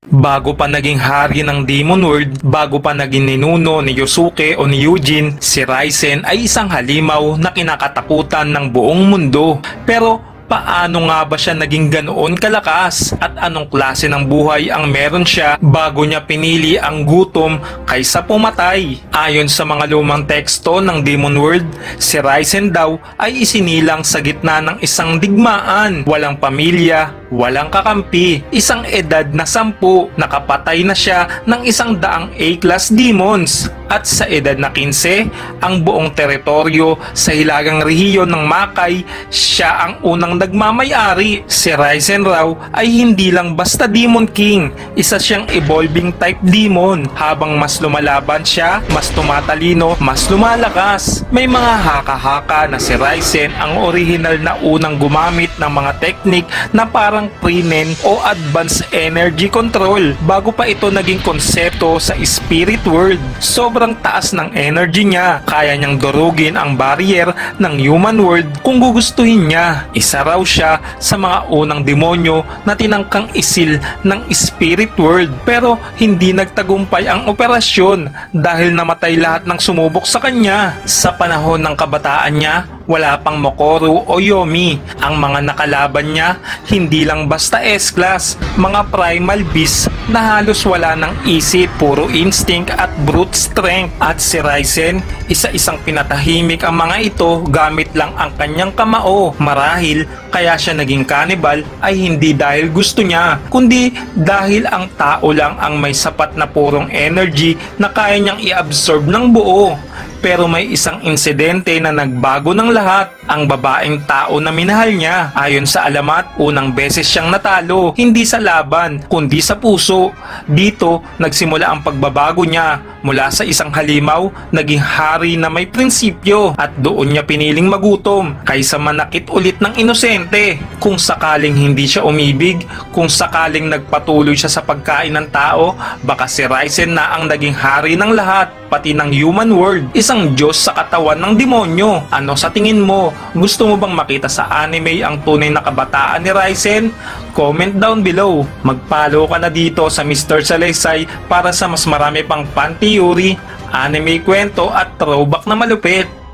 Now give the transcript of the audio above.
Bago pa naging hari ng Demon World, bago pa naging ninuno ni Yosuke o ni Eugene, si Raizen ay isang halimaw na kinakatakutan ng buong mundo. Pero paano nga ba siya naging ganoon kalakas at anong klase ng buhay ang meron siya bago niya pinili ang gutom kaysa pumatay? Ayon sa mga lumang teksto ng Demon World, si Raizen daw ay isinilang sa gitna ng isang digmaan, walang pamilya, walang kakampi, isang edad na 10, nakapatay na siya ng 100 A-class demons. At sa edad na 15, ang buong teritoryo sa hilagang rehiyon ng Makai, siya ang unang nagmamayari. Si Raizen raw ay hindi lang basta Demon King, isa siyang evolving type demon. Habang mas lumalaban siya, mas tumatalino, mas lumalakas. May mga haka-haka na si Raizen ang original na unang gumamit ng mga teknik na parang pre-nen o advanced energy control bago pa ito naging konsepto sa spirit world. Sobrang taas ng energy niya, kaya niyang durugin ang barrier ng human world kung gugustuhin niya. Isa raw siya sa mga unang demonyo na tinangkang isil ng spirit world, pero hindi nagtagumpay ang operasyon dahil namatay lahat ng sumubok sa kanya. Sa panahon ng kabataan niya, wala pang Mokoro o Yomi. Ang mga nakalaban niya hindi lang basta S-class, mga primal beasts na halos wala ng isip, puro instinct at brute strength. At si Raizen, isa-isang pinatahimik ang mga ito gamit lang ang kanyang kamao. Marahil kaya siya naging cannibal ay hindi dahil gusto niya, kundi dahil ang tao lang ang may sapat na purong energy na kaya niyang i-absorb ng buo. Pero may isang insidente na nagbago ng lahat, ang babaeng tao na minahal niya. Ayon sa alamat, unang beses siyang natalo, hindi sa laban, kundi sa puso. Dito, nagsimula ang pagbabago niya. Mula sa isang halimaw, naging hari na may prinsipyo, at doon niya piniling magutom kaysa manakit ulit ng inosente. Kung sakaling hindi siya umibig, kung sakaling nagpatuloy siya sa pagkain ng tao, baka si Raizen na ang naging hari ng lahat, pati ng human world, isang Diyos sa katawan ng demonyo. Ano sa tingin mo? Gusto mo bang makita sa anime ang tunay na kabataan ni Raizen? Comment down below. Mag-follow ka na dito sa Mr. Salaysay para sa mas marami pang fan theory, anime kwento at throwback na malupit.